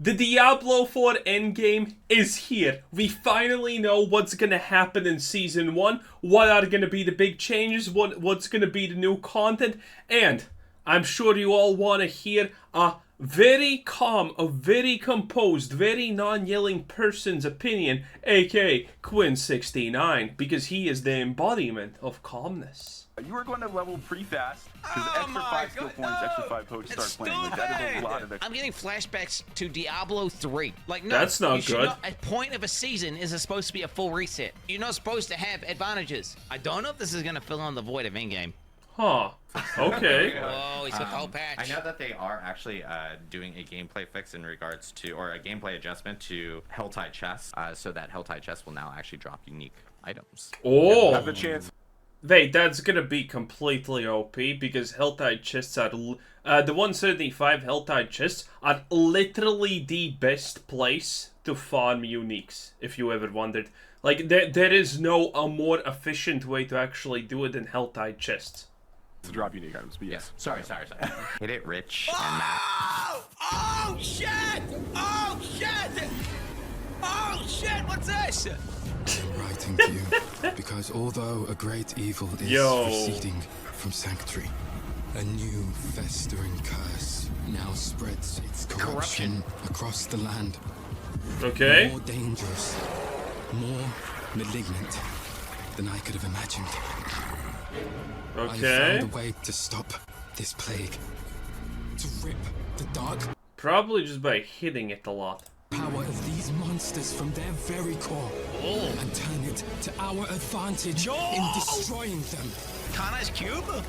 The Diablo 4 endgame is here. We finally know what's gonna happen in Season 1, what are gonna be the big changes, what's gonna be the new content, and I'm sure you all want to hear a very calm, a very composed, very non-yelling person's opinion, aka Quin69, because he is the embodiment of calmness. You were going to level pretty fast because extra 5 skill points, extra 5 points start playing. Like, that is a lot of extra. I'm getting flashbacks to Diablo 3. Like, no, that's not good. A point of a season is supposed to be a full reset. You're not supposed to have advantages. I don't know if this is going to fill in the void of in-game. Huh. Okay. Whoa, he's got the whole patch. I know that they are actually doing a gameplay fix in regards to, or a gameplay adjustment to Helltide chests, so that Helltide chests will now actually drop unique items. Oh. Have the chance. Wait, that's gonna be completely OP because Helltide chests are the 175 Helltide chests are literally the best place to farm uniques. If you ever wondered, like there is no a more efficient way to actually do it than Helltide chests. To drop unique items, but yes. Sorry. Hit it, Rich and Matt. Oh shit! Oh shit! Oh shit! What's this? I'm writing to you because although a great evil is receding from Sanctuary, a new festering curse now spreads its corruption across the land. Okay. More dangerous, more malignant than I could have imagined. Okay. I found a way to stop this plague, to rip the dark Probably just by hitting it a lot. power of these monsters from their very core and turn it to our advantage in destroying them. Kana's cube? Oh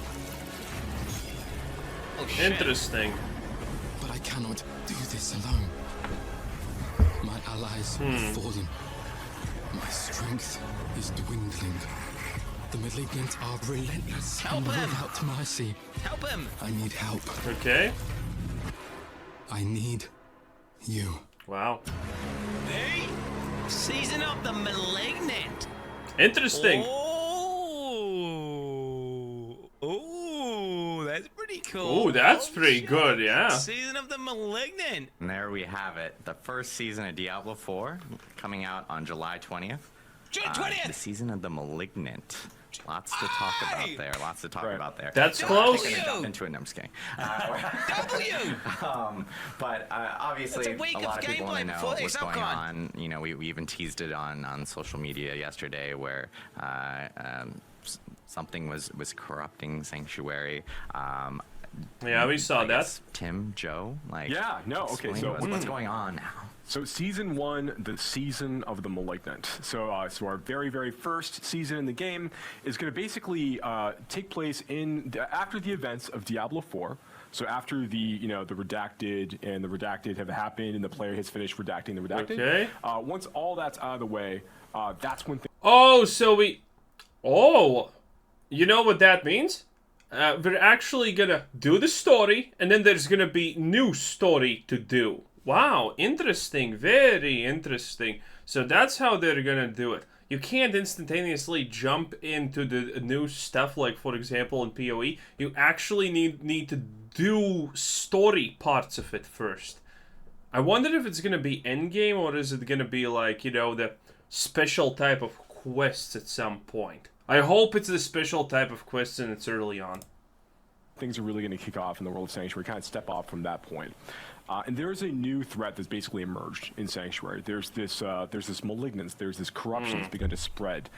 shit. Interesting. But I cannot do this alone. My allies have fallen. My strength is dwindling. The Malignant are relentless Help and him. without mercy. Help him! I need help. Okay. I need you. Wow. Hey! Season of the Malignant! Interesting. Oh, that's pretty cool. Ooh, that's pretty shit. good, yeah. Season of the Malignant. And there we have it. The first season of Diablo 4 coming out on July 20th. June The 20th! season of the Malignant. Lots to talk about there. Lots to talk about there. That's I'm close. gonna jump into it. No, I'm just kidding. W! But obviously, That's a week lot of of people gameplay want to know before what's it's going gone. on. You know, we even teased it on social media yesterday, where something was corrupting Sanctuary. Yeah, we saw I that. guess Tim, Joe, like Yeah, no, okay, explain so- to us what's going on now? So season 1, the season of the Malignant. So our very, very first season in the game is going to basically take place after the events of Diablo 4. So after the redacted and the redacted have happened and the player has finished redacting the redacted. Okay. Once all that's out of the way, that's when Oh, so we... Oh! You know what that means? We're actually gonna do the story, and then there's gonna be new story to do. Wow, interesting. Very interesting. So that's how they're gonna do it. You can't instantaneously jump into the new stuff, like, for example, in PoE. You actually need to do story parts of it first. I wonder if it's gonna be endgame, or is it gonna be, like, you know, the special type of quests at some point. I hope it's the special type of quest and it's early on. things are really going to kick off in the world of Sanctuary, kind of step off from that point. And there's a new threat that's basically emerged in Sanctuary. There's this malignance, there's this corruption that's begun to spread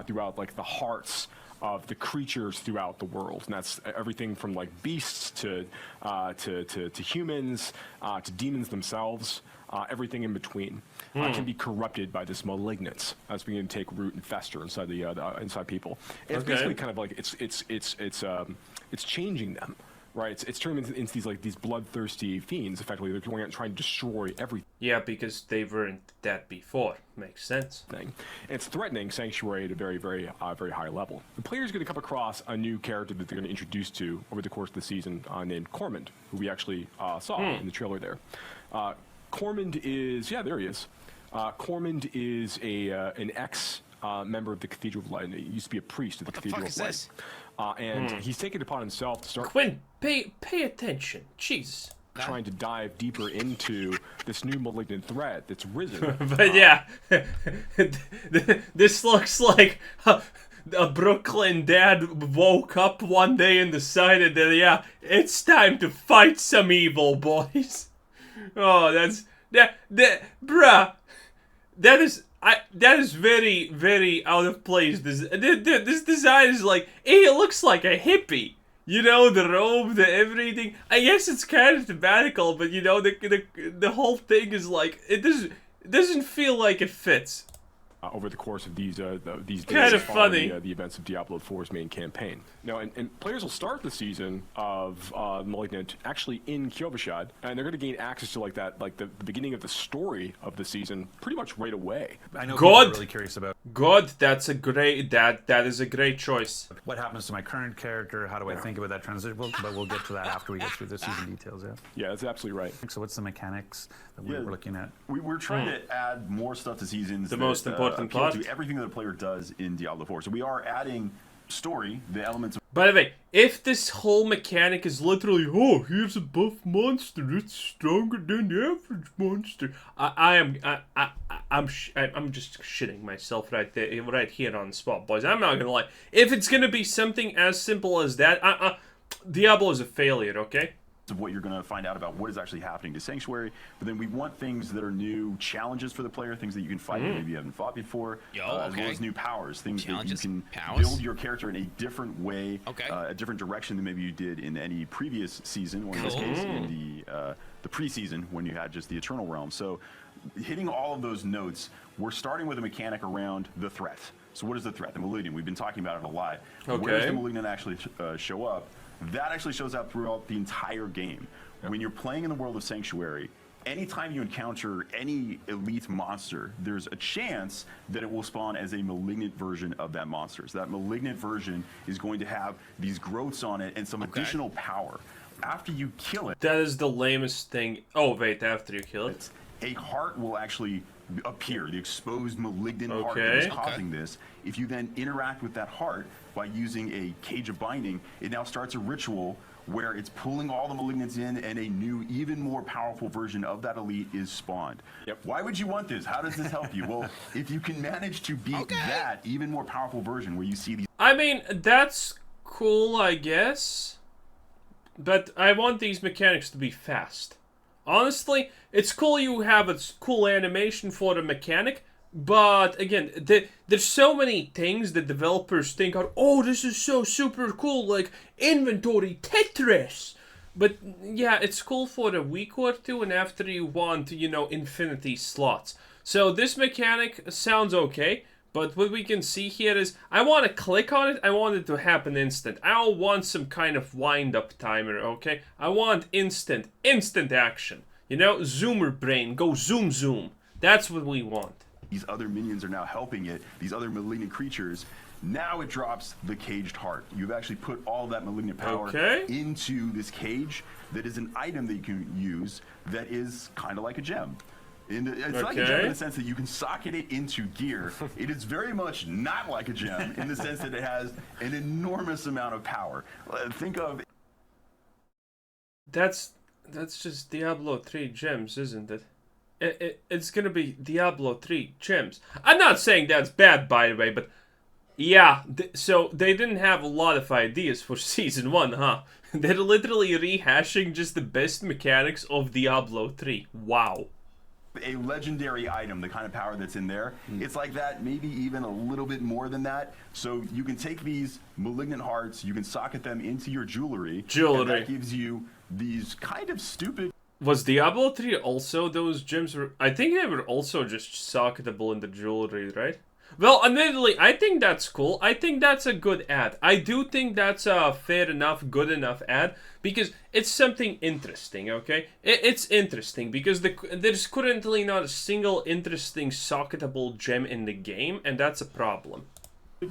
throughout, like, the hearts of the creatures throughout the world, and that's everything from, like, beasts to humans to demons themselves. Everything in between can be corrupted by this malignance as beginning to take root and fester inside the inside people. And it's basically kind of like it's changing them, right? It's turning them into these bloodthirsty fiends. Effectively, they're going out and trying to destroy everything. Yeah, because they weren't that before. Makes sense. And it's threatening Sanctuary at a very, very high level. The player's going to come across a new character that they're going to introduce to over the course of the season, named Cormond, who we actually saw in the trailer there. Cormond is, there he is. Cormond is an ex-member of the Cathedral of Light. He used to be a priest of the Cathedral of Light. And he's taken it upon himself to start... Quinn, pay attention. Jesus. trying to dive deeper into this new malignant threat that's risen. But yeah, this looks like a Brooklyn dad woke up one day and decided that, yeah, it's time to fight some evil, boys. Oh, bruh, that is very, very out of place. This design is like, he looks like a hippie. You know, the robe, the everything. I guess it's kind of thematical, but you know, the whole thing is like, it doesn't feel like it fits. Over the course of these days kind of following funny. The events of Diablo 4's main campaign. Now, and players will start the season of Malignant actually in Kyovashad, and they're going to gain access to like the beginning of the story of the season pretty much right away. I know people are really curious about Good, that's a great, that is a great choice. what happens to my current character, how do I think about that transition, but we'll get to that after we get through the season details, yeah. Yeah, that's absolutely right. So what's the mechanics that we're looking at? We're trying to add more stuff to seasons. The most important appeal part. to everything that a player does in Diablo 4. So we are adding story, the elements of By the way, if this whole mechanic is literally, oh, here's a buff monster, it's stronger than the average monster, I'm just shitting myself right there, right here on the spot, boys. I'm not gonna lie. If it's gonna be something as simple as that, Diablo is a failure, okay? of what you're going to find out about what is actually happening to Sanctuary, but then we want things that are new challenges for the player, things that you can fight that maybe you haven't fought before, as well as new powers, things that you can build your character in a different way, a different direction than maybe you did in any previous season, or in this case in the preseason when you had just the Eternal Realm. So hitting all of those notes, we're starting with a mechanic around the threat. So what is the threat? The Malignant. We've been talking about it a lot. Where does the Malignant actually show up? That actually shows up throughout the entire game. When you're playing in the world of Sanctuary, anytime you encounter any elite monster, there's a chance that it will spawn as a malignant version of that monster. So that malignant version is going to have these growths on it and some additional power. After you kill it... That is the lamest thing. Oh, wait, after you kill it? A heart will actually appear, the exposed malignant heart that is causing this. If you then interact with that heart by using a Cage of Binding, it now starts a ritual where it's pulling all the malignants in and a new, even more powerful version of that elite is spawned. Why would you want this? How does this help you? Well, if you can manage to beat that even more powerful version where you see these... I mean, that's cool, I guess. But I want these mechanics to be fast. Honestly, it's cool you have a cool animation for the mechanic, but again, there's so many things that developers think are, oh, this is so super cool, like inventory Tetris. But yeah, it's cool for a week or two, and after you want, you know, infinity slots. So this mechanic sounds okay, but what we can see here is, I want to click on it, I want it to happen instant. I don't want some kind of wind-up timer, okay? I want instant action. You know, zoomer brain, go zoom zoom. That's what we want. These other minions are now helping it, these other malignant creatures. Now it drops the caged heart. You've actually put all that malignant power into this cage that is an item that you can use that is kind of like a gem. It's like a gem in the sense that you can socket it into gear. It is very much not like a gem in the sense that it has an enormous amount of power. Think of... That's just Diablo 3 gems, isn't it? It's gonna be Diablo 3 gems. I'm not saying that's bad, by the way, but... Yeah, so they didn't have a lot of ideas for Season 1, huh? They're literally rehashing just the best mechanics of Diablo 3. Wow. A legendary item, the kind of power that's in there, it's like that, maybe even a little bit more than that. So you can take these malignant hearts, you can socket them into your jewelry. And that gives you these kind of stupid... Was Diablo 3 also those gems? I think they were also just socketable in the jewelry, right? Well, admittedly, I think that's cool. I think that's a good ad. I do think that's a fair enough, good enough ad, because it's something interesting, okay? It's interesting, because there's currently not a single interesting socketable gem in the game, and that's a problem.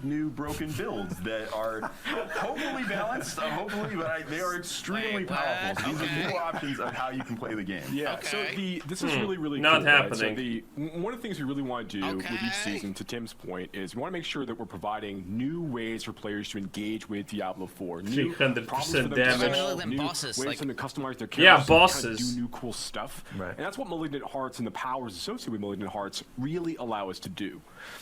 new broken builds that are hopefully balanced, hopefully, but they are extremely powerful. So these are new options of how you can play the game. Yeah, so this is really Not cool, happening. Right? So one of the things we really want to do with each season, to Tim's point, is we want to make sure that we're providing new ways for players to engage with Diablo 4. New 300% damage. New bosses, ways like, for them to customize their characters. Yeah, bosses. And kind of do new cool stuff. Right. And that's what Malignant Hearts and the powers associated with Malignant Hearts really allow us to do.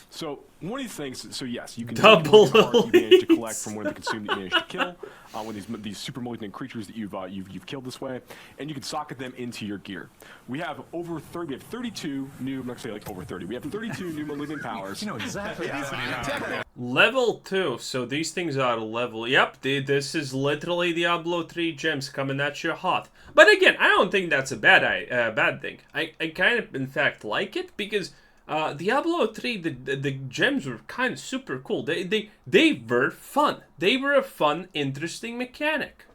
So one of these things, so yes, you can Double take Malignant Hearts you managed to collect from one of the consumed that you managed to kill, one of these super malignant creatures that you've killed this way, and you can socket them into your gear. We have over 30. We have 32 new. I'm not gonna say like over 30. We have 32 new malignant powers. You know exactly how many. Level 2, so these things are level. Yep, this is literally Diablo 3 gems coming at you hot. But again, I don't think that's a bad thing. I kind of, in fact, like it because Diablo 3, the gems were kind of super cool. They were fun. They were a fun, interesting mechanic.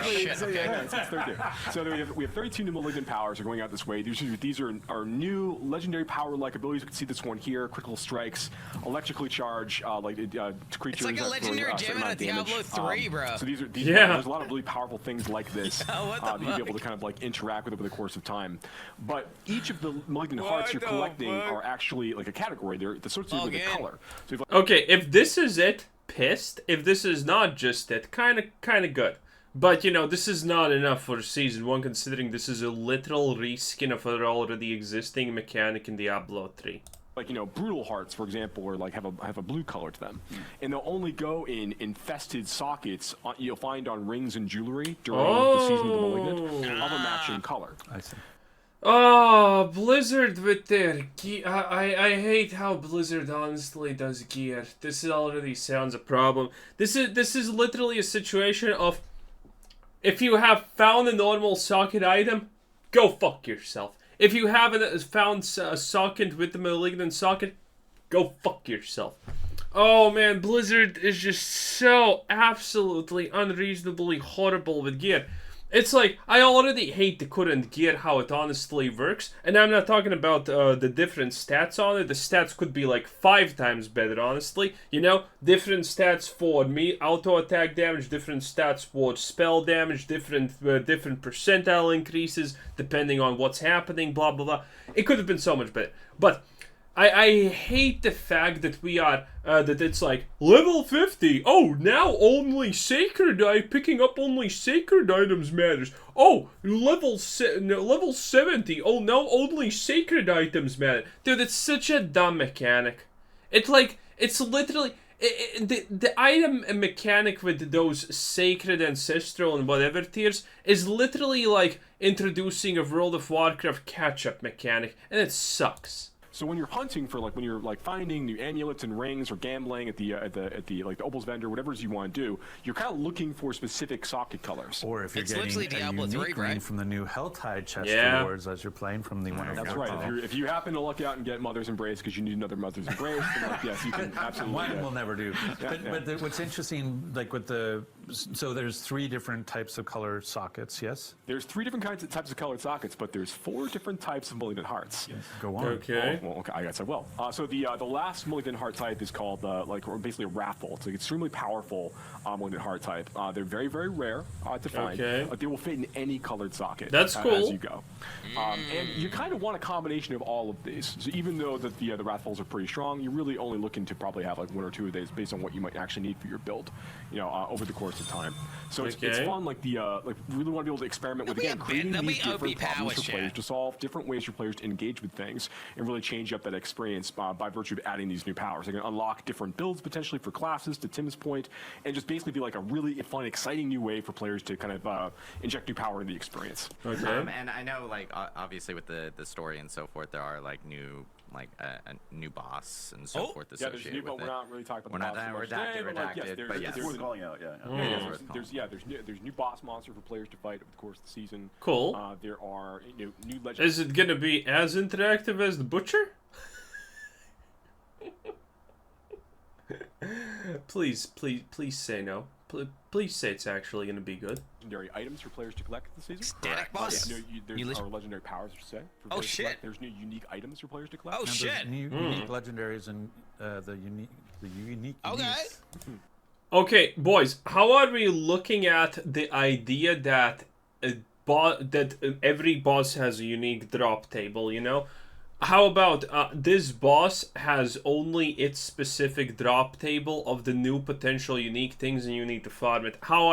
Shit, okay. So we have 32 new malignant powers are going out this way. These are new legendary power-like abilities. You can see this one here: critical strikes, electrically charged, creatures. It's like a legendary gem out of Diablo 3, bro. So there's a lot of really powerful things like this that you'll be able to kind of like interact with over the course of time. But each of the malignant hearts you're collecting are actually like a category. They're associated with a color. So Okay, if this is it, pissed. If this is not just it, kind of good. But, you know, this is not enough for Season 1, considering this is a literal reskin of an already existing mechanic in Diablo 3. Like, you know, brutal hearts, for example, or like have a blue color to them, and they'll only go in infested sockets you'll find on rings and jewelry during the Season of the Malignant of a matching color. I see. Oh, Blizzard with their gear. I hate how Blizzard honestly does gear. This already sounds a problem. This is literally a situation of, if you have found a normal socket item, go fuck yourself. If you haven't found a socket with the Malignant socket, go fuck yourself. Oh man, Blizzard is just so absolutely unreasonably horrible with gear. It's like, I already hate the current gear, how it honestly works. And I'm not talking about the different stats on it. The stats could be like 5 times better, honestly. You know, different stats for auto attack damage, different stats for spell damage, different percentile increases, depending on what's happening, blah, blah, blah. It could have been so much better. But I hate the fact that we are, that it's like, level 50, oh, now only picking up only sacred items matters. Oh, level 70, oh, now only sacred items matter. Dude, it's such a dumb mechanic. It's like, it's literally, the item mechanic with those sacred, ancestral, and whatever tiers is literally like introducing a World of Warcraft catch-up mechanic, and it sucks. So when you're hunting for, like, when you're like finding new amulets and rings or gambling at the like the Opal's vendor, whatever it is you want to do, you're kind of looking for specific socket colors. Or if you're It's getting literally a Diablo unique 3, ring right? from the new Helltide chest rewards as you're playing from the one. That's right. If you happen to luck out and get Mother's Embrace because you need another Mother's Embrace, then, like, yes, you can absolutely. One will never do. But what's interesting, like with so there's 3 different types of color sockets. Yes. There's 3 different types of colored sockets, but there's 4 different types of malignant hearts. Yes. Go on. Okay. Well, okay, I guess I will. So the last malignant heart type is called basically a wrathful. It's an extremely powerful malignant heart type. They're very, very rare to find. Okay. But they will fit in any colored socket. That's cool. As you go. And you kind of want a combination of all of these. So even though that the wrathfuls are pretty strong, you're really only looking to probably have like 1 or 2 of these based on what you might actually need for your build, you know, over the course of time. So it's fun. Like we really want to be able to experiment with creating these different problems for players to solve, different ways for players to engage with things, and really change up that experience by virtue of adding these new powers. They're going to unlock different builds potentially for classes, to Tim's point, and just basically be like a really fun, exciting new way for players to kind of inject new power in the experience. Okay. And I know, like, obviously with the story and so forth, there are like new, like a new boss and so forth associated with it. We're not really talking about the boss we're redacted, but yes. Worth calling out, There's new boss monster for players to fight over the course of the season. Cool. There are new legends. Is it gonna be as interactive as the Butcher? Please say no. Please say it's actually gonna be good. Legendary items for players to collect this season. Static boss. There's legendary powers, I should say. For Oh players to shit. collect. There's new unique items for players to collect. Oh And shit. there's unique legendaries and the unique. Okay. uniques. Okay, boys, how are we looking at the idea that every boss has a unique drop table, you know? How about this boss has only its specific drop table of the new potential unique things and you need to farm it? How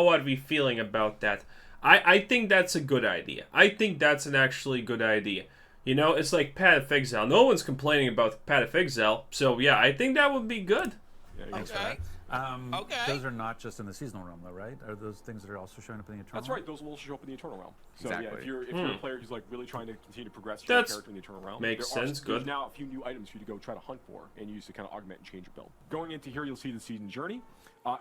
are we feeling about that? I think that's a good idea. I think that's an actually good idea. You know, it's like Path of Exile. No one's complaining about Path of Exile, so yeah, I think that would be good. Yeah, Okay. Okay. Those are not just in the seasonal realm, though, right? Are those things that are also showing up in the eternal? That's right. Those will also show up in the Eternal Realm. So Exactly. yeah, if you're a player who's like really trying to continue to progress your That's- character in the Eternal Realm, makes sense, There's good. now a few new items for you to go try to hunt for and use to kind of augment and change your build. Going into here, you'll see the season journey,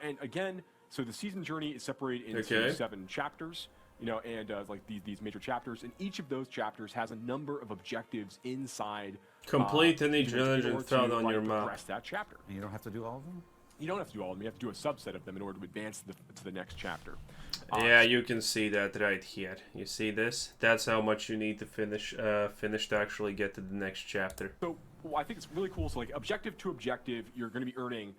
and again, so the season journey is separated into 7 chapters. You know, and like these major chapters, and each of those chapters has a number of objectives inside. Complete any in challenge order and found to, on like, your map. progress that chapter. And you don't have to do all of them? You don't have to do all of them. You have to do a subset of them in order to advance to the next chapter. Yeah, you can see that right here. You see this? That's how much you need to finish to actually get to the next chapter. So well, I think it's really cool. So like objective to objective, you're going to be earning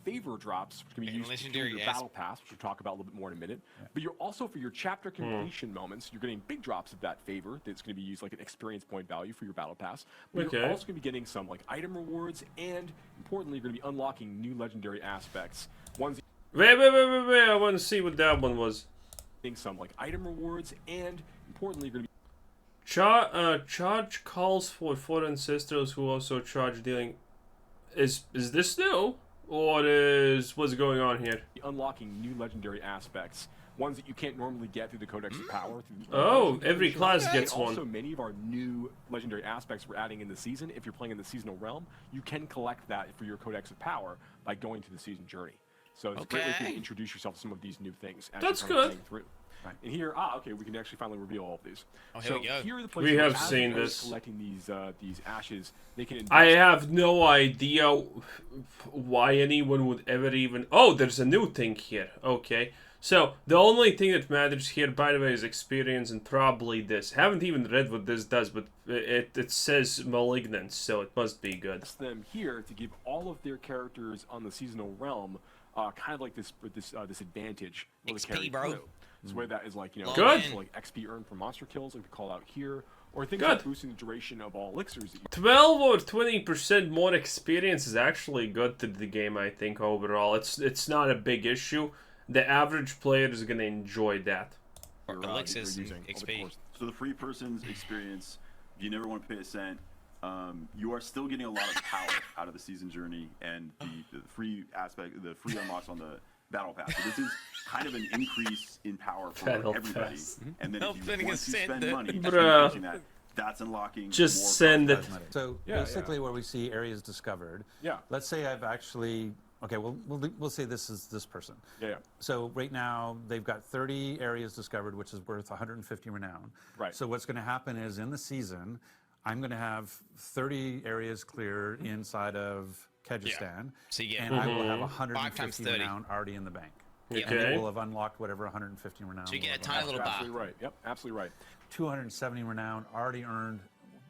favor drops, which can be And used to fuel legendary your battle pass, which we'll talk about a little bit more in a minute. But you're also, for your chapter completion moments, you're getting big drops of that favor that's going to be used like an experience point value for your battle pass. But you're also going to be getting some like item rewards, and importantly, you're going to be unlocking new legendary aspects. Ones Wait, I want to see what that one was. getting some like item rewards, and importantly, you're going to be Charge calls for 4 ancestors who also charge dealing. Is this new? Or what's going on here? unlocking new legendary aspects, ones that you can't normally get through the Codex of Power. Oh, every class gets and also, one. many of our new legendary aspects we're adding in the season. If you're playing in the seasonal realm, you can collect that for your Codex of Power by going to the season journey. So it's a great way for you to introduce yourself to some of these new things. As That's you're kind of good. playing through. And here, okay, we can actually finally reveal all of these. Oh, here we go. Here are the places We have where as seen you're this. collecting these ashes, they can. I have no idea why anyone would ever even... Oh, there's a new thing here. Okay. So, the only thing that matters here, by the way, is experience and probably this. Haven't even read what this does, but it says Malignant, so it must be good. Them here to give all of their characters on the seasonal realm kind of like this advantage. XP, bro. Through. So whether that is like, you know, Good. like XP earned from monster kills, like we call out here, or things Good. like boosting the duration of all elixirs. That you 12 or 20% more experience is actually good to the game, I think, overall. It's not a big issue. The average player is going to enjoy that. Or elixirs and over the XP. course. So the free person's experience, if you never want to pay a cent, you are still getting a lot of power out of the season journey and the free aspect, the free unlocks on the battle pass. So this is kind of an increase in power for Battle everybody. pass. And then Help if spending you a want to cent spend there. money, Bruh. using that's unlocking Just more send it. cosmetics. So basically, where we see areas discovered. Yeah. Let's say I've actually. Okay, we'll say this is this person. Yeah. So right now they've got 30 areas discovered, which is worth 150 renown. Right. So what's going to happen is in the season, I'm going to have 30 areas clear inside of Kyrgyzstan, So you get and I will have 5 times 150 30. renown already in the bank. Yeah. And it Okay. will have unlocked whatever 150 renown. So you get will a have tiny little bar. Absolutely right. Yep, absolutely right. 270 renown already earned,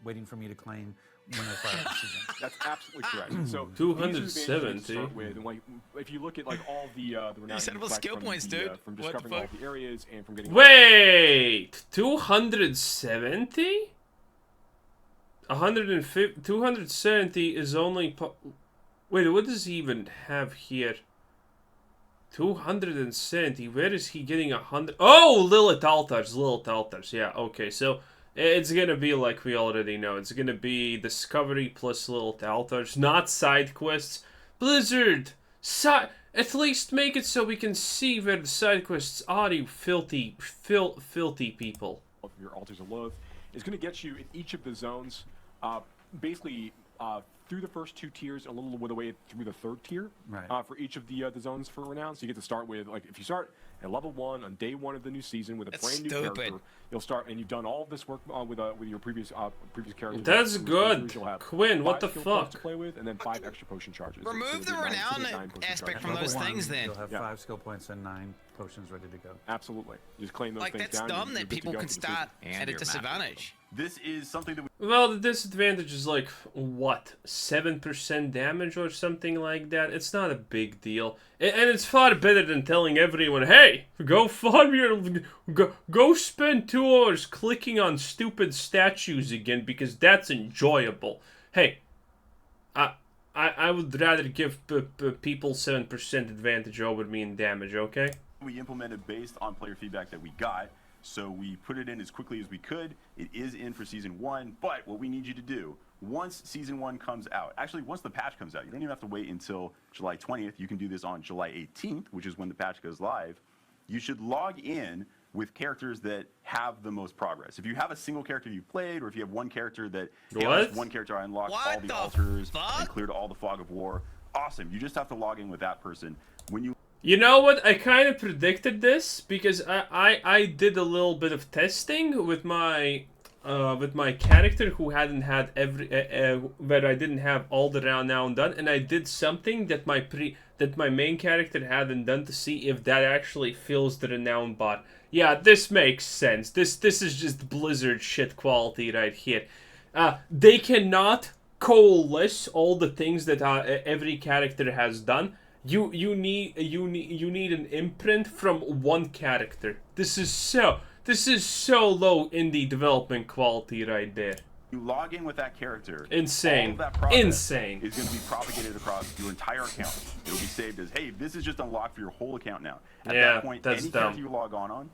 waiting for me to claim when I fire the season. That's absolutely correct. So 270. these are the advantages to start with, and like if you look at like all the renown said you about collect skill from points, the, dude. from What the discovering all fuck? the areas and from getting Wait! 270? 150, 270 is only... Wait, what does he even have here? 270. Where is he getting 100? Oh, Lilith altars. Yeah, okay. So it's gonna be like we already know. It's gonna be discovery plus Lilith altars, not side quests. Blizzard, at least make it so we can see where the side quests are. You filthy people. of your altars of loath is going to get you in each of the zones, basically through the first 2 tiers, and a little bit of the way through the 3rd tier Right. for each of the zones for renown. So you get to start with, like, if you start at level 1 on day 1 of the new season with a That's brand new stupid. character. You'll start, and you've done all of this work with your previous character. That's good. Quinn, what the fuck? To play with, and then 5 extra potion charges. Remove the renown aspect from those things, then. You'll have 5 skill points and 9 potions ready to go. Absolutely. Just claim those Like, things that's down. dumb and that you're good to people go can for the season. start And at a your map disadvantage. This is something that we Well, the disadvantage is like, what, 7% damage or something like that? It's not a big deal. And it's far better than telling everyone, hey, go farm your... Go spend 2 hours clicking on stupid statues again, because that's enjoyable. Hey, I would rather give people 7% advantage over me in damage, okay? we implemented based on player feedback that we got. So we put it in as quickly as we could. It is in for season 1, but what we need you to do, once season 1 comes out, actually once the patch comes out, you don't even have to wait until July 20th. You can do this on July 18th, which is when the patch goes live. You should log in with characters that have the most progress. If you have a single character you've played, or if you have one character that, hey, what? one character I unlocked What all the the altars fuck? and cleared all the fog of war, awesome. You just have to log in with that person. When you You know what? I kind of predicted this because I did a little bit of testing with my character who hadn't had where I didn't have all the renown done, and I did something that my main character hadn't done to see if that actually fills the renown bot. Yeah, this makes sense. This is just Blizzard shit quality right here. They cannot coalesce all the things that every character has done. You need an imprint from one character. This is so low indie development quality right there. You log in with that character. Insane. All of that progress Insane. is going to be propagated across your entire account. It'll be saved as, hey, this is just unlocked for your whole account now. At Yeah, that point, that's any dumb. character you log on,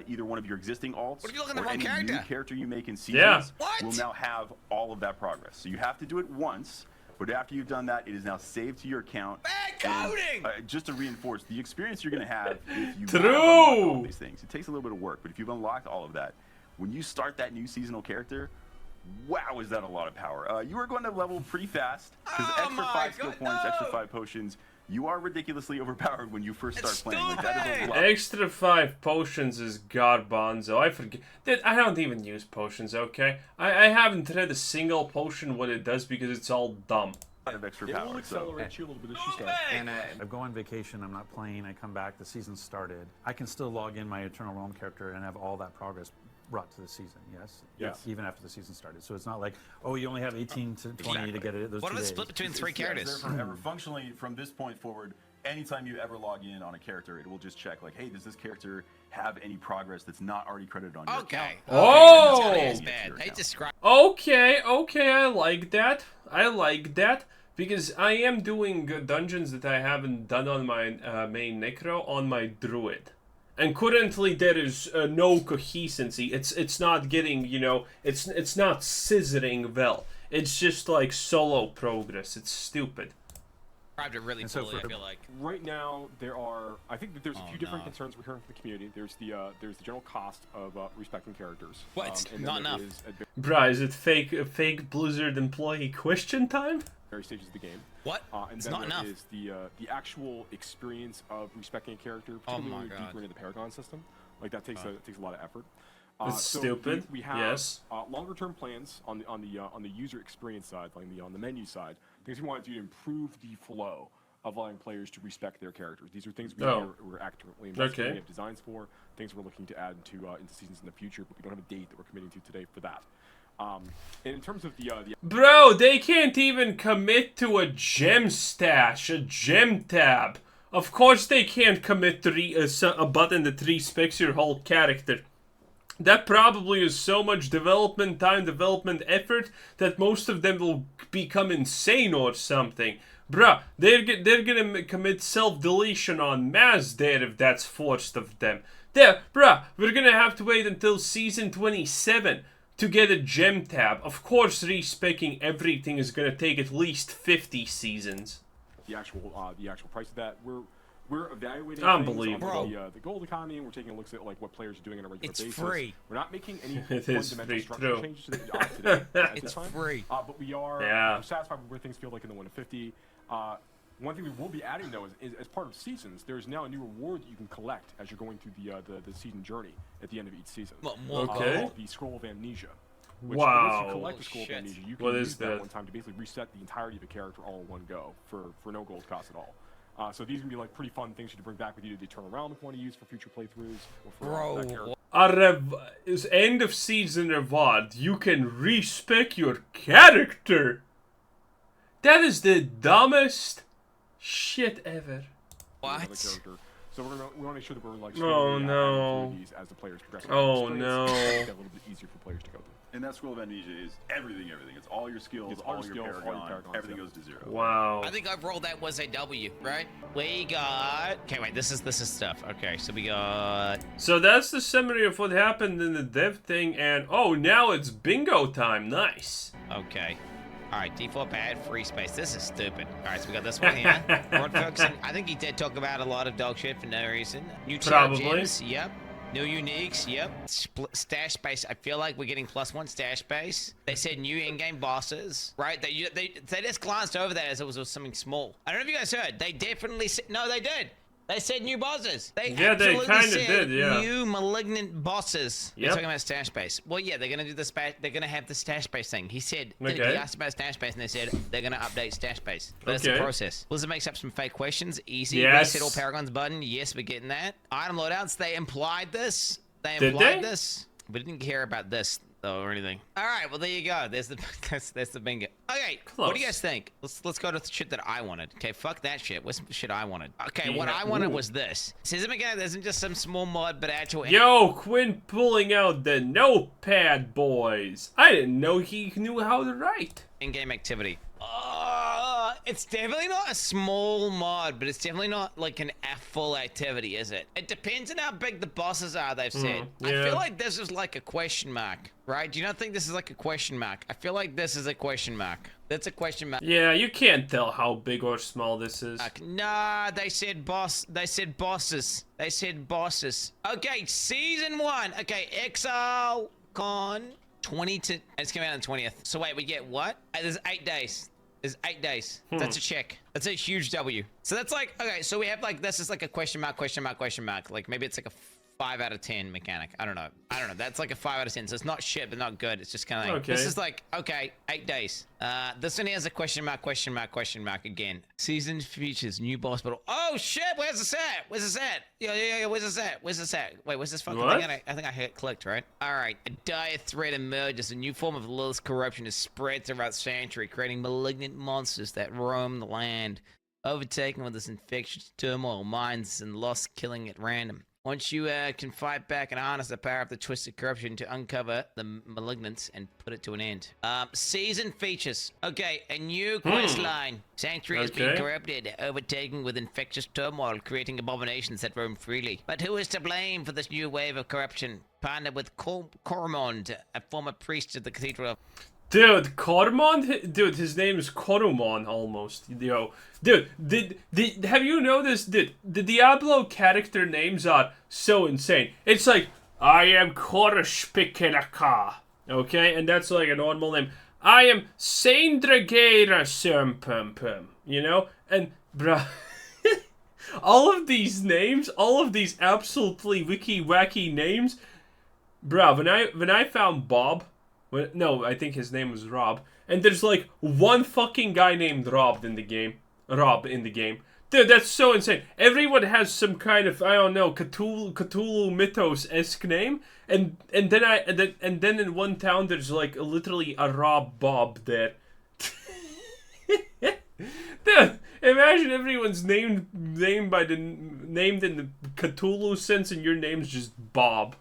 either one of your existing alts What if you look at the or wrong any character? new character you make in seasons Yeah. What? will now have all of that progress. So you have to do it once, but after you've done that, it is now saved to your account. Bad And, coding! just to reinforce, the experience you're going to have if you True. have unlocked all these things. It takes a little bit of work, but if you've unlocked all of that, when you start that new seasonal character, wow, is that a lot of power. You are going to level pretty fast, because Oh extra my 5 skill God, points, extra no. 5 potions, you are ridiculously overpowered when you first start It's playing. Like, that is a stupid. lot. Extra 5 potions is garbanzo. I forget that I don't even use potions. Okay, I haven't read a single potion what it does because it's all dumb. Of extra It will power. So. accelerate you a little bit as you start. And I go on vacation, I'm not playing, I come back, the season started. I can still log in my Eternal Realm character and have all that progress brought to the season, yes? Yes. Even after the season started. So it's not like, oh, you only have 18 to 20 to get it those What 2 if it's days. split between 3 It's there characters? forever. Functionally, from this point forward, anytime you ever log in on a character, it will just check, like, hey, does this character have any progress that's not already credited on your Okay. account? Oh! That's not as bad. They describe. Okay, I like that. Because I am doing dungeons that I haven't done on my main Necro on my Druid. And currently there is no coherency. It's not getting, it's not scissoring well. It's just like solo progress. It's stupid. Described it really And so poorly, I for- feel like. Right now, I think that there's a few different no. concerns we're hearing from the community. There's the general cost of respecting characters. Well, it's and then not there enough. is at Bruh, is it fake Blizzard employee question time? various stages of the game. What? And It's then not there enough. is the actual experience of respecting a character, Oh particularly my when you're God. deeper into the Paragon system. Like that takes a lot of effort. It's So stupid, We have yes. longer term plans on the user experience side, like on the menu side. Things we want to do to improve the flow of allowing players to respect their charactors. These are things we're actively investigating, Okay. we have designs for, things we're looking to add into seasons in the future, but we don't have a date that we're committing to today for that. And in terms of the Bro, they can't even commit to a gem stash, a gem tab. Of course they can't commit to a button that respecs your whole character. That probably is so much development time, development effort, that most of them will become insane or something. Bruh, they're gonna commit self-deletion on mass there if that's forced of them. There, bruh, we're gonna have to wait until season 27 to get a gem tab. Of course, respecing everything is gonna take at least 50 seasons. the actual price of that. We're evaluating Unbelievable. things on the gold economy, and we're taking a look at like what players are doing on a regular It's basis. free. We're not making any It is fundamental free, structural true. changes to today at It's this time. free. But we are Yeah. we're satisfied with where things feel like in the 150. One thing we will be adding, though, is as part of seasons, there's now a new reward that you can collect as you're going through the season journey at the end of each season. Okay. The Scroll of Amnesia. Which, Wow. once you collect the Scroll of Amnesia, you can use that one time to basically reset the entirety of a character all in one go for no gold cost at all. So these can be like pretty fun things to bring back with you to turn around if you want to use for future playthroughs or for that character. Is end of season reward. You can respec your character. That is the dumbest shit ever. What? So we want to make sure that we're like these as the players progress. Oh no. Make that a little bit easier for players to go through. And that Scroll of Amnesia is everything. It's all your skills, all your Paragons, everything goes to 0. Wow. I think overall that was a W, right? We got... Okay, wait, this is stuff. Okay, so we got... So that's the summary of what happened in the dev thing, and oh, now it's bingo time. Nice. Okay. Alright, default pad, free space. This is stupid. Alright, so we got this one here. Rod Ferguson, I think he did talk about a lot of dog shit for no reason. New gems, yep. New uniques, yep. Stash space, I feel like we're getting +1 stash space. They said new in-game bosses, right? They just glanced over that as it was something small. I don't know if you guys heard. They definitely said, no, they did. They said new bosses. They kind of did, yeah. New malignant bosses. Yep. They're talking about stash space. Well, yeah, they're gonna do they're gonna have the stash space thing. He said he asked about stash space, and they said they're gonna update stash space. But that's the process. Blizzard makes up some fake questions. Easy. Yes. Reset all Paragons button. Yes, we're getting that. Item loadouts. They implied this. Did they? This. We didn't care about this though or anything. All right, well there you go. There's the bingo. Okay, Close. what do you guys think? Let's go to the shit that I wanted. Okay, fuck that shit. What's some shit I wanted? Okay, what I wanted was this. System again, this isn't just some small mod, but actual. Yo, Quinn pulling out the notepad, boys. I didn't know he knew how to write. In-game activity. It's definitely not a small mod, but it's definitely not like an full activity, is it? It depends on how big the bosses are, they've said. Yeah. I feel like this is like a question mark, right? Do you not think this is like a question mark? I feel like this is a question mark. That's a question mark. Yeah, you can't tell how big or small this is. Nah, they said boss. They said bosses. They said bosses. Okay, season 1. Okay, Exile Con 20 it's coming out on the 20th. So wait, we get what? There's 8 days. There's 8 days. That's a check. That's a huge W. So that's like, okay, so we have like, this is like a question mark, question mark, question mark. Like maybe it's like a 5 out of 10 mechanic. I don't know. That's like a 5 out of 10. So it's not shit, but not good. It's just kind of like, this is like, okay, 8 days. This one has a question mark, question mark, question mark again. Season features new boss battle. Oh shit, where's this at? Where's this at? Yeah, where's this at? Where's this at? Wait, where's this fucking thing? I think I hit clicked, right? All right, a dire threat emerges. A new form of Lilith's corruption is spread throughout Sanctuary, creating malignant monsters that roam the land, overtaken with this infectious turmoil, minds and lost killing at random. Once you can fight back and harness the power of the twisted corruption to uncover the malignants and put it to an end. Season features. Okay, a new quest line. Sanctuary has been corrupted, overtaken with infectious turmoil, creating abominations that roam freely. But who is to blame for this new wave of corruption? Partnered with Cormond, a former priest of the Cathedral of... Dude, Cormond? Dude, his name is Coromon almost. Yo. Dude, have you noticed, dude, the Diablo character names are so insane. It's like, I am Respeccing, okay? And that's like a normal name. I am Saindragera Sumpum, you know? And, bruh, all of these names, all of these absolutely wiki-wacky names, bruh, when I found Bob... No, I think his name was Rob. And there's like one fucking guy named Rob in the game. Dude, that's so insane. Everyone has some kind of, I don't know, Cthulhu Mythos-esque name. And then in one town there's like literally a Rob Bob there. Dude, imagine everyone's named in the Cthulhu sense and your name's just Bob.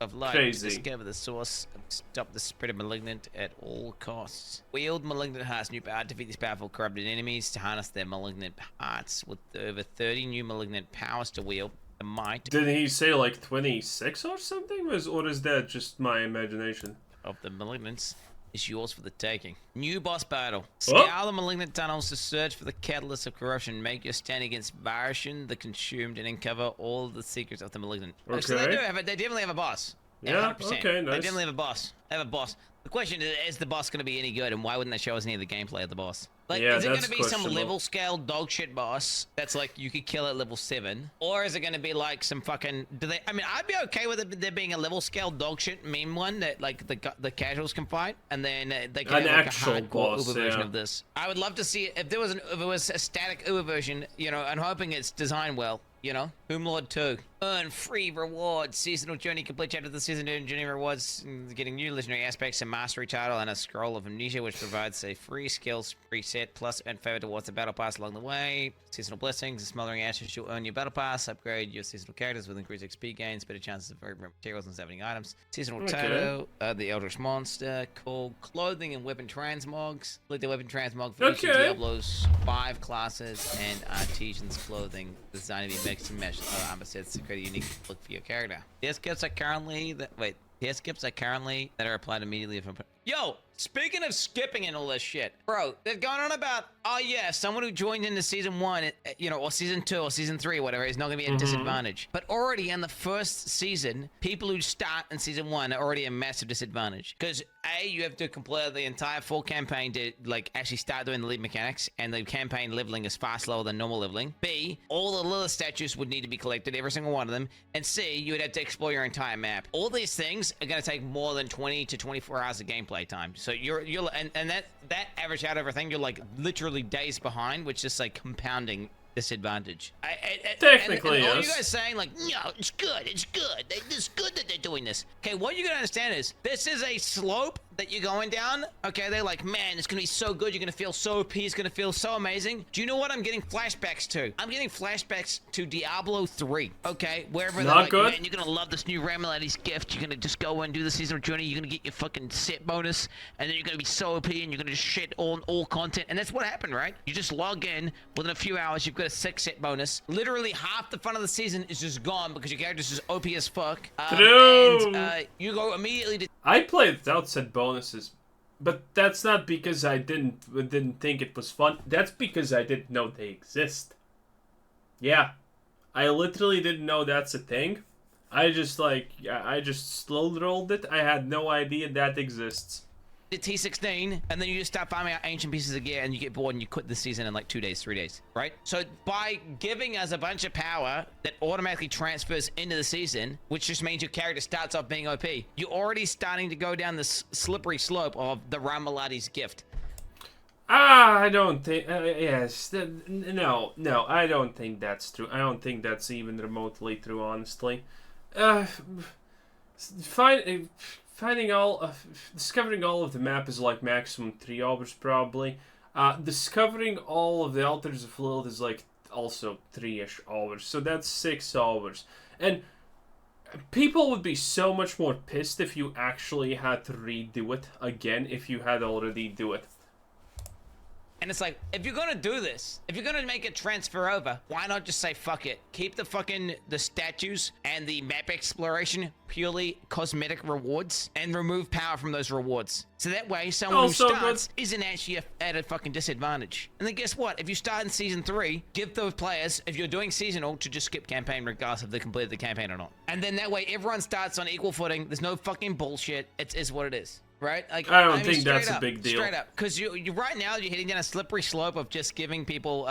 Of light. Crazy. Discover the source and stop the spread of Malignant at all costs. Wield Malignant Hearts. New power. Defeat these powerful corrupted enemies to harness their Malignant hearts. With over 30 new Malignant powers to wield. The might. Didn't he say like 26 or something? Or is that just my imagination? Of the Malignants is yours for the taking. New boss battle. Scour the Malignant tunnels to search for the catalyst of corruption. Make your stand against Varushan, the Consumed, and uncover all the secrets of the Malignant. Okay. So they definitely have a boss. Yeah, 100%. okay, nice. They definitely have a boss. The question is the boss going to be any good, and why wouldn't they show us any of the gameplay of the boss? Like, Yeah, is it going that's to be some questionable. level scale dog shit boss that's like you could kill at level 7, or is it going to be like some fucking? I mean, I'd be okay with it there being a level scale dog shit meme one that like the casuals can fight, and then they can An have like actual a hardcore boss, Uber version yeah. of this. I would love to see it if there was if it was a static Uber version. You know, and hoping it's designed well. You know, Hoomlord 2. Earn free rewards. Seasonal journey complete chapter of the season journey rewards. Getting new legendary aspects and mastery title and a scroll of amnesia, which provides a free skills preset plus and favor towards the battle pass along the way. Seasonal blessings. Smothering ashes. You'll earn your battle pass. Upgrade your seasonal characters with increased XP gains. Better chances of favorite materials and saving items. Seasonal title. The Eldritch Monster. Cool. Clothing and weapon transmogs. Complete the weapon transmog for each of Diablo's 5 classes and artisan's clothing designed to be mixed and matched with other armor sets to create a unique look for your character. Tier skips are currently that are applied immediately from. Yo, speaking of skipping and all this shit, bro, they're going on about, oh yeah, someone who joined into season 1, you know, or season 2 or season 3 or whatever is not going to be at a disadvantage. But already in the first season, people who start in season 1 are already a massive disadvantage. Because A, you have to complete the entire full campaign to like actually start doing the lead mechanics, and the campaign leveling is far slower than normal leveling. B, all the Lilith statues would need to be collected, every single one of them. And C, you would have to explore your entire map. All these things are going to take more than 20 to 24 hours of gameplay time. So you're and that average out everything, you're like literally days behind, which is like compounding disadvantage. Technically, all yes. you guys saying like, no, it's good. It's good that they're doing this. Okay, what you gotta understand is this is a slope that you're going down. Okay, they're like, man, it's gonna be so good. You're gonna feel so OP. It's gonna feel so amazing. Do you know what I'm getting flashbacks to? I'm getting flashbacks to Diablo 3. Okay, wherever they're Not like, good. man, you're gonna love this new Ramalady's gift. You're gonna just go and do the seasonal journey. You're gonna get your fucking set bonus, and then you're gonna be so OP, and you're gonna just shit on all content. And that's what happened, right? You just log in within a few hours. You've got a 6 set bonus. Literally half the fun of the season is just gone because your character's just OP as fuck. True. And you go immediately to. I played without set bonuses, but that's not because I didn't think it was fun. That's because I didn't know they exist. Yeah, I literally didn't know that's a thing. I just slow rolled it. I had no idea that exists. T16, and then you just start farming out ancient pieces of gear, and you get bored, and you quit the season in like 2 days, 3 days, right? So by giving us a bunch of power that automatically transfers into the season, which just means your character starts off being OP, you're already starting to go down this slippery slope of the Ramalady's gift. I don't think. No, I don't think that's true. I don't think that's even remotely true, honestly. Discovering all of the map is like maximum 3 hours probably. Discovering all of the altars of Lilith is like also 3-ish hours, so that's 6 hours. And people would be so much more pissed if you actually had to redo it again if you had already do it. And it's like, if you're gonna do this, if you're gonna make it transfer over, why not just say fuck it? Keep the statues and the map exploration purely cosmetic rewards and remove power from those rewards. So that way, someone who starts isn't actually at a fucking disadvantage. And then guess what? If you start in season 3, give those players, if you're doing seasonal, to just skip campaign regardless if they completed the campaign or not. And then that way, everyone starts on equal footing. There's no fucking bullshit. It is what it is. Right? Like, I don't think that's a big deal. Straight up, because you right now you're hitting down a slippery slope of just giving people,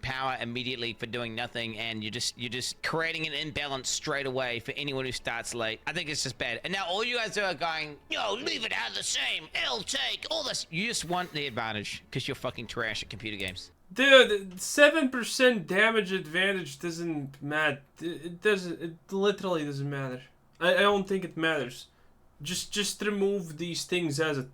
power immediately for doing nothing, and you're just creating an imbalance straight away for anyone who starts late. I think it's just bad. And now all you guys are going, yo, leave it out the same. L take all this. You just want the advantage because you're fucking trash at computer games. Dude, 7% damage advantage doesn't matter. It literally doesn't matter. I don't think it matters. Just remove these things as a...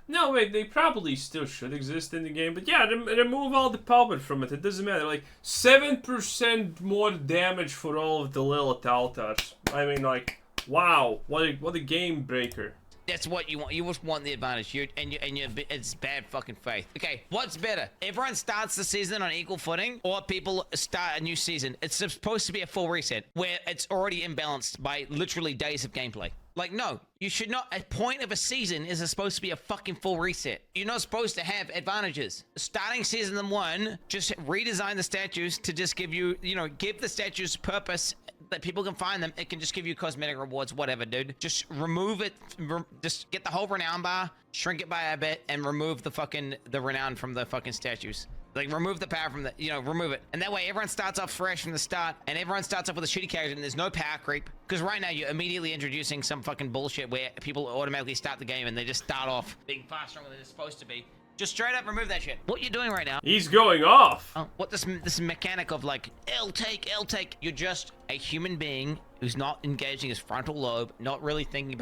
No, wait, they probably still should exist in the game. But yeah, remove all the power from it. It doesn't matter. Like, 7% more damage for all of the Lilith altars. I mean, like, wow. What a game breaker. That's what you want. You just want the advantage. It's bad fucking faith. Okay, what's better? Everyone starts the season on equal footing, or people start a new season. It's supposed to be a full reset, where it's already imbalanced by literally days of gameplay. Like, no, you should not. A point of a season is supposed to be a fucking full reset. You're not supposed to have advantages. Starting season 1, just redesign the statues to just give you, give the statues purpose that people can find them. It can just give you cosmetic rewards, whatever, dude. Just remove it. Just get the whole renown bar, shrink it by a bit, and remove the renown from the fucking statues. Like, remove the power from the, remove it. And that way, everyone starts off fresh from the start, and everyone starts off with a shitty character, and there's no power creep. Because right now, you're immediately introducing some fucking bullshit where people automatically start the game, and they just start off being far stronger than they're supposed to be. Just straight up remove that shit. What you're doing right now? He's going off. What this mechanic of like, L take. You're just a human being who's not engaging his frontal lobe, not really thinking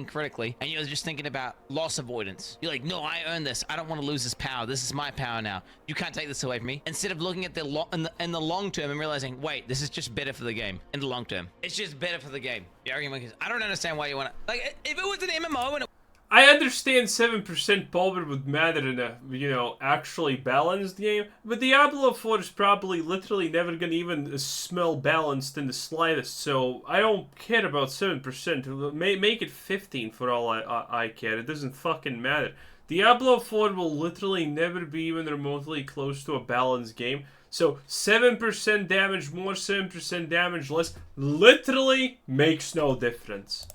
critically, and you're just thinking about loss avoidance. You're like, no, I earned this. I don't want to lose this power. This is my power now. You can't take this away from me. Instead of looking at in the long term and realizing, wait, this is just better for the game. In the long term, it's just better for the game. The argument is, I don't understand why you want to, like, if it was an MMO and I understand 7% power would matter in a, actually balanced game, but Diablo 4 is probably literally never gonna even smell balanced in the slightest, so I don't care about 7%. Make it 15 for all I care. It doesn't fucking matter. Diablo 4 will literally never be even remotely close to a balanced game, so 7% damage more, 7% damage less, literally makes no difference.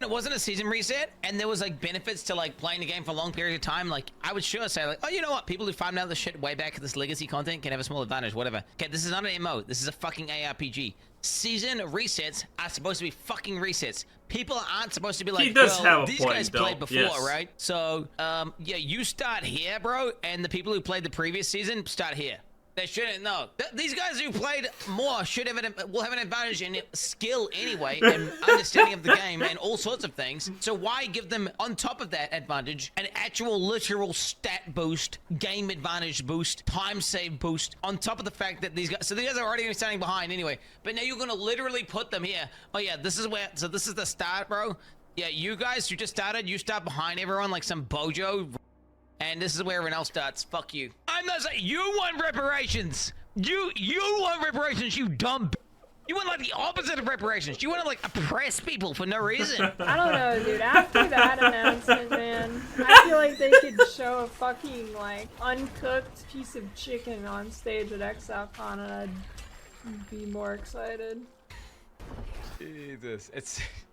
It wasn't a season reset, and there was like benefits to like playing the game for a long period of time. Like, I would sure say like, oh, you know what? People who farmed out the shit way back, this legacy content can have a small advantage, whatever. Okay, this is not an MMO. This is a fucking ARPG. Season resets are supposed to be fucking resets. People aren't supposed to be like, well, these guys played before, right? So, yeah, you start here, bro, and the people who played the previous season start here. They shouldn't. No, these guys who played more will have an advantage in skill anyway, and understanding of the game and all sorts of things. So why give them on top of that advantage an actual literal stat boost, game advantage boost, time save boost on top of the fact that these guys? So these guys are already standing behind anyway. But now you're gonna literally put them here. Oh yeah, this is where. So this is the start, bro. Yeah, you guys who just started, you start behind everyone like some bojo. And this is where everyone else starts. Fuck you. I'm not saying you want reparations. You want reparations, you dumb. You want like the opposite of reparations. You want to like oppress people for no reason. I don't know, dude. After that announcement, man, I feel like they could show a fucking like uncooked piece of chicken on stage at ExileCon, and I'd be more excited. Jesus,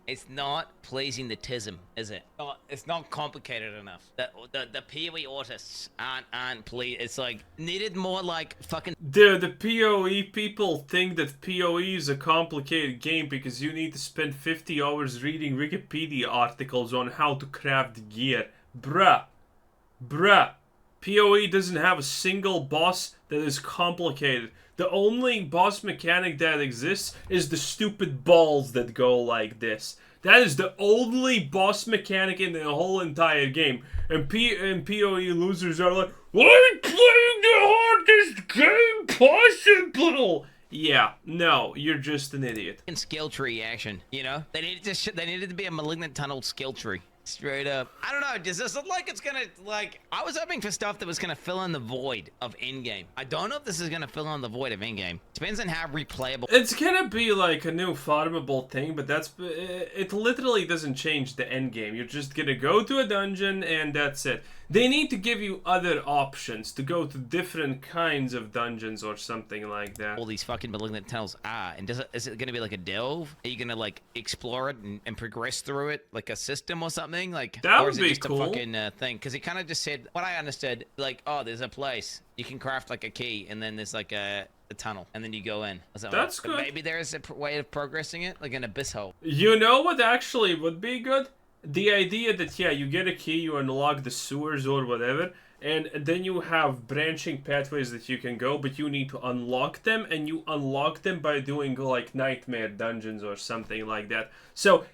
it's not pleasing the tism, is it? It's not complicated enough. The PoE artists aren't pleased. It's like needed more like fucking. Dude, the PoE people think that PoE is a complicated game because you need to spend 50 hours reading Wikipedia articles on how to craft gear. Bruh. PoE doesn't have a single boss that is complicated. The only boss mechanic that exists is the stupid balls that go like this. That is the only boss mechanic in the whole entire game. And PoE losers are like, I'm playing the hardest game possible! Yeah, no, you're just an idiot. Skill tree action, you know? They needed to be a Malignant tunnel skill tree. Straight up. I don't know, does this look like it's gonna, like, I was hoping for stuff that was gonna fill in the void of in-game. I don't know if this is gonna fill in the void of in-game. Depends on how replayable. It's gonna be like a new farmable thing, but it literally doesn't change the end game. You're just gonna go to a dungeon and that's it. They need to give you other options to go to different kinds of dungeons or something like that. All these fucking Malignant tunnels are, and is it gonna be like a delve? Are you gonna like explore it and progress through it like a system or something? Like, that or would is it be just cool. A fucking thing? Because he kind of just said what I understood, like, oh, there's a place you can craft like a key, and then there's like a tunnel, and then you go in. That's good. Maybe there is a way of progressing it, like an abyss hole. You know what actually would be good? The idea that, yeah, you get a key, you unlock the sewers or whatever, and then you have branching pathways that you can go, but you need to unlock them, and you unlock them by doing, like, nightmare dungeons or something like that. So,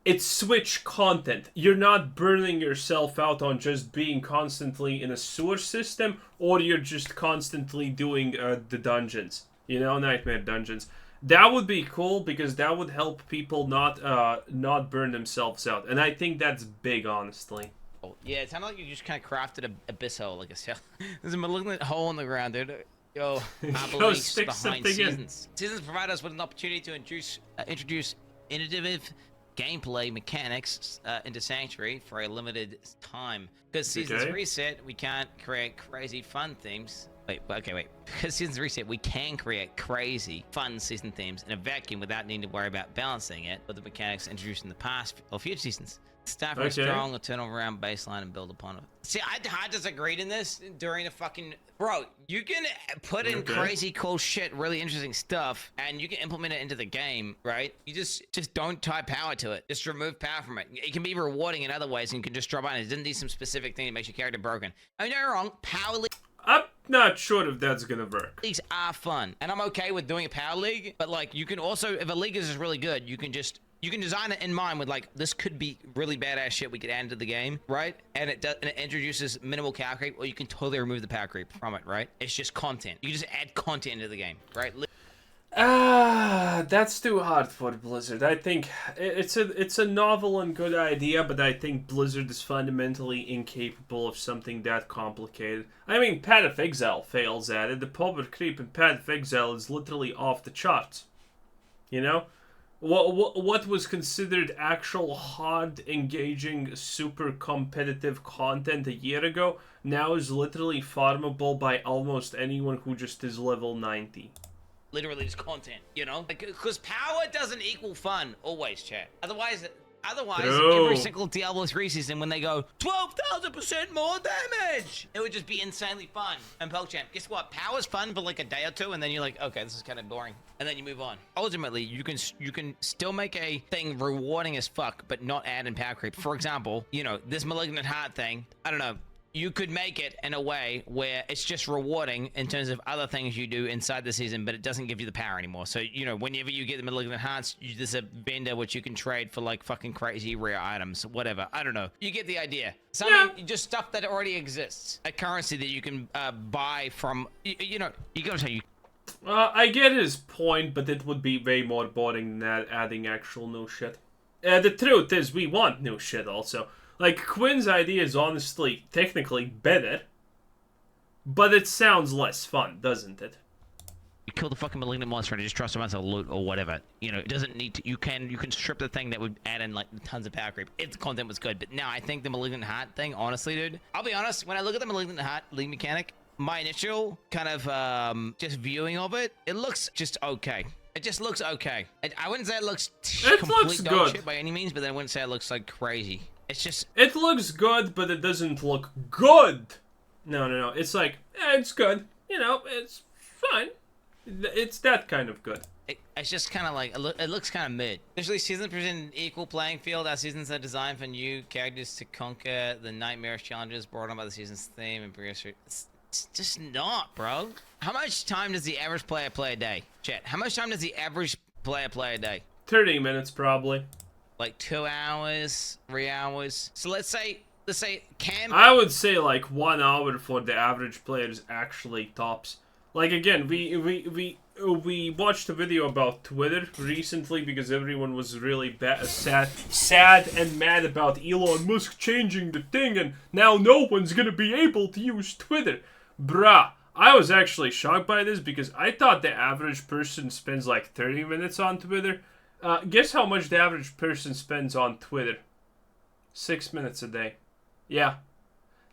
it's switch content. You're not burning yourself out on just being constantly in a sewer system, or you're just constantly doing the dungeons. You know, nightmare dungeons. That would be cool because that would help people not burn themselves out, and I think that's big, honestly. Oh, yeah, it sounded like you just kind of crafted an abyss hole, like a cell. There's a Malignant hole in the ground, dude. Yo, I believe behind seasons. Seasons provide us with an opportunity to introduce innovative gameplay mechanics into Sanctuary for a limited time. Because seasons reset, we can't create crazy fun themes. Wait. Because seasons reset, we can create crazy, fun season themes in a vacuum without needing to worry about balancing it with the mechanics introduced in the past or future seasons. Start from a strong, turn around baseline and build upon it. See, I disagreed in this during the fucking... Bro, you can put in crazy cool shit, really interesting stuff, and you can implement it into the game, right? You just don't tie power to it. Just remove power from it. It can be rewarding in other ways, and you can just drop on it. It doesn't need some specific thing that makes your character broken. I mean, don't get me wrong, power league... I'm not sure if that's gonna work. Leagues are fun, and I'm okay with doing a power league, but like, you can also, if a league is just really good, you can design it in mind with like, this could be really badass shit we could add into the game, right? And it introduces minimal power creep, or you can totally remove the power creep from it, right? It's just content. You just add content into the game, right? That's too hard for Blizzard. I think it's a novel and good idea, but I think Blizzard is fundamentally incapable of something that complicated. I mean, Path of Exile fails at it. The power creep in Path of Exile is literally off the charts. You know? What was considered actual hard, engaging, super competitive content a year ago now is literally farmable by almost anyone who just is level 90. Literally just content, you know? Because power doesn't equal fun, always, chat. Otherwise, every single Diablo 3 season, when they go 12,000% more damage, it would just be insanely fun. And PogChamp, guess what? Power's fun for like a day or two, and then you're like, okay, this is kind of boring. And then you move on. Ultimately, you can still make a thing rewarding as fuck, but not add in power creep. For example, you know, this Malignant Heart thing, I don't know. You could make it in a way where it's just rewarding in terms of other things you do inside the season, but it doesn't give you the power anymore. So, you know, whenever you get the Malignant Hearts, there's a vendor which you can trade for like fucking crazy rare items, whatever. I don't know. You get the idea. Just stuff that already exists. A currency that you can buy from, you know, you gotta tell you. I get his point, but it would be way more boring than adding actual new shit. The truth is, we want new shit also. Like, Quinn's idea is honestly, technically better, but it sounds less fun, doesn't it? You kill the fucking Malignant monster and just trust him as a loot or whatever. You know, it doesn't need to, you can strip the thing that would add in like tons of power creep if the content was good. But now I think the Malignant Heart thing, honestly, dude, I'll be honest, when I look at the Malignant Heart league mechanic, my initial kind of just viewing of it, it looks just okay. It just looks okay. I wouldn't say it looks complete dog shit by any means, but then I wouldn't say it looks like crazy. It's just... It looks good, but it doesn't look good. No. It's like, it's good. You know, it's fine. It's that kind of good. It's just kind of like, it looks kind of mid. Usually seasons present an equal playing field. Our seasons are designed for new characters to conquer the nightmarish challenges brought on by the season's theme and progress. It's just not, bro. How much time does the average player play a day? Chat, how much time does the average player play a day? 30 minutes, probably. Like 2 hours, 3 hours. So let's say Cam. I would say like 1 hour for the average player is actually tops. Like again, we watched a video about Twitter recently because everyone was really sad and mad about Elon Musk changing the thing, and now no one's gonna be able to use Twitter. Bruh, I was actually shocked by this because I thought the average person spends like 30 minutes on Twitter. Guess how much the average person spends on Twitter? 6 minutes a day. Yeah.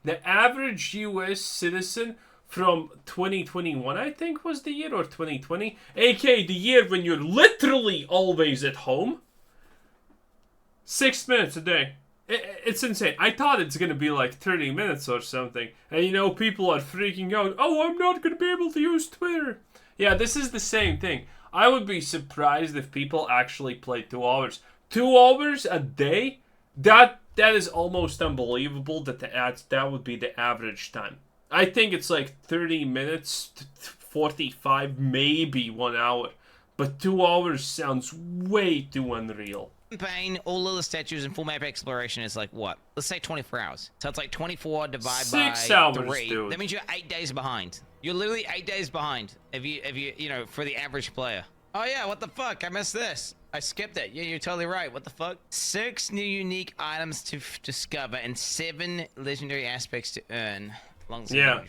The average US citizen from 2021, I think, was the year, or 2020, aka the year when you're literally always at home. 6 minutes a day. It's insane. I thought it's gonna be like 30 minutes or something. And you know, people are freaking out. Oh, I'm not gonna be able to use Twitter. Yeah, this is the same thing. I would be surprised if people actually play 2 hours. 2 hours a day? That is almost unbelievable that would be the average time. I think it's like 30 minutes, 45, maybe 1 hour. But 2 hours sounds way too unreal. Campaign, all of the statues and full map exploration is like what? Let's say 24 hours. So it's like 24 divided by 6 hours, 3. dude. That means you're 8 days behind. You're literally 8 days behind if you know, for the average player. Oh yeah, what the fuck? I missed this. I skipped it. Yeah, you're totally right. What the fuck? 6 new unique items to discover and 7 legendary aspects to earn. Yeah.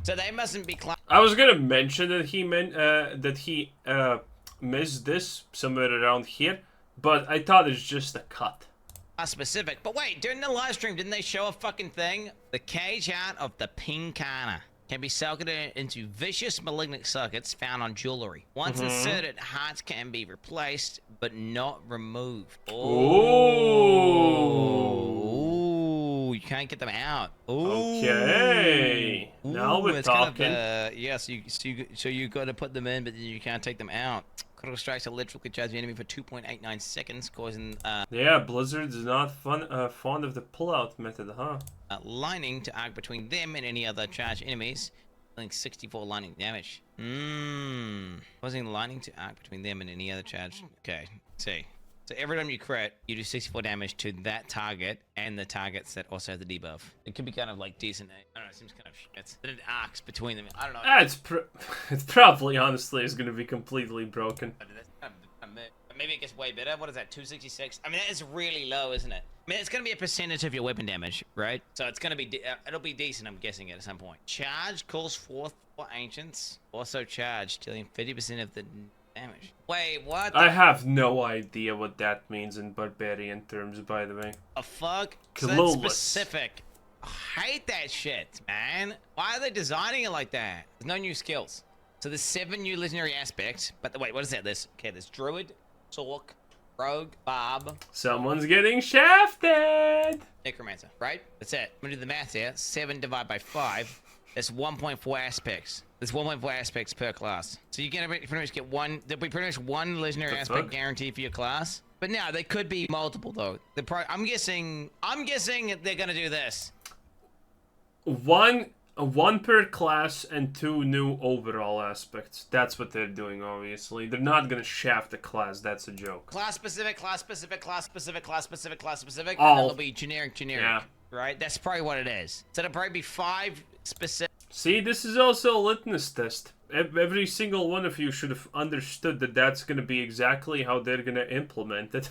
So they mustn't be. I was gonna mention that he missed this somewhere around here, but I thought it's just a cut. Specific. But wait, during the live stream, didn't they show a fucking thing? The cage out of the Pinkana. can be circuited into vicious malignant circuits found on jewelry. Once inserted, hearts can be replaced but not removed. Ooh. You can't get them out. Okay. Now we're talking. So you got to put them in, but then you can't take them out. Critical strikes electrically charge the enemy for 2.89 seconds, causing Yeah, Blizzard is not fond of the pull-out method, huh? lightning to arc between them and any other charged enemies, dealing 64 lightning damage. Causing lightning to arc between them and any other charged. Okay, see. So every time you crit, you do 64 damage to that target and the targets that also have the debuff. It could be kind of like decent. I don't know, it seems kind of shit. But it arcs between them. I don't know. It's probably, honestly, is going to be completely broken. Maybe it gets way better. What is that, 266? I mean, that is really low, isn't it? I mean, it's going to be a percentage of your weapon damage, right? So it's going to be, it'll be decent, I'm guessing, at some point. Charge calls forth for ancients. Also charge, dealing 50% of the damage. Wait, what? I have no idea what that means in barbarian terms, by the way. A fuck? So Clueless. that's specific. I hate that shit, man. Why are they designing it like that? There's no new skills. So there's 7 new legendary aspects. But wait, what is that? There's Druid, Sork, Rogue, Barb. Someone's getting shafted! Necromancer, right? That's it. I'm gonna do the math here. 7 divided by 5. That's 1.4 aspects. There's 1.4 aspects per class. So you're gonna pretty much get one. There'll be pretty much one legendary aspect guaranteed for your class. But now they could be multiple though. I'm guessing they're gonna do this. One per class and 2 new overall aspects. That's what they're doing, obviously. They're not gonna shaft a class. That's a joke. Class specific, class specific, class specific, class specific, class specific. Oh. And then it'll be generic. Yeah. Right? That's probably what it is. So it'll probably be 5 specific. See, this is also a litmus test. Every single one of you should have understood that that's going to be exactly how they're going to implement it.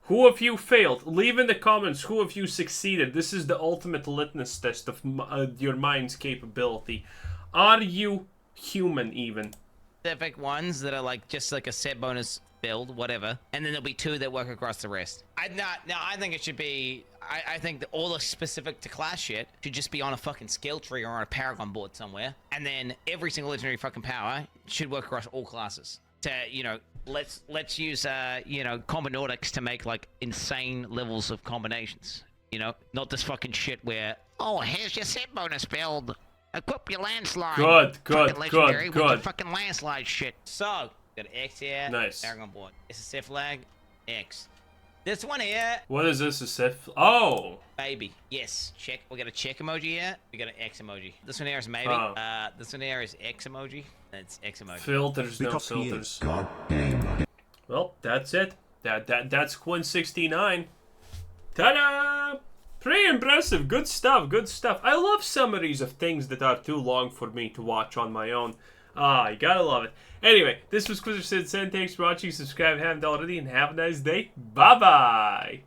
Who of you failed? Leave in the comments who of you succeeded. This is the ultimate litmus test of your mind's capability. Are you human even? Specific ones that are like just like a set bonus build, whatever. And then there'll be 2 that work across the rest. I think it should be... I think that all the specific to class shit should just be on a fucking skill tree or on a Paragon board somewhere. And then every single legendary fucking power should work across all classes. To, you know, let's use, you know, combinautics to make, like, insane levels of combinations. You know, not this fucking shit where, oh, here's your set bonus build. Equip your landslide. Good. With your fucking landslide shit. So, got X here. Nice. Paragon board. SSF flag. X. This one here. What is this? A set? Oh. Baby. Yes. Check. We got a check emoji here. We got an X emoji. This one here is maybe. Oh. This one here is X emoji. That's X emoji. Filters, no filters. Well, that's it. That's Quin69. Ta-da! Pretty impressive. Good stuff. Good stuff. I love summaries of things that are too long for me to watch on my own. You gotta love it. Anyway, this was Quin68.5. Thanks for watching. Subscribe if you haven't already, and have a nice day. Bye-bye.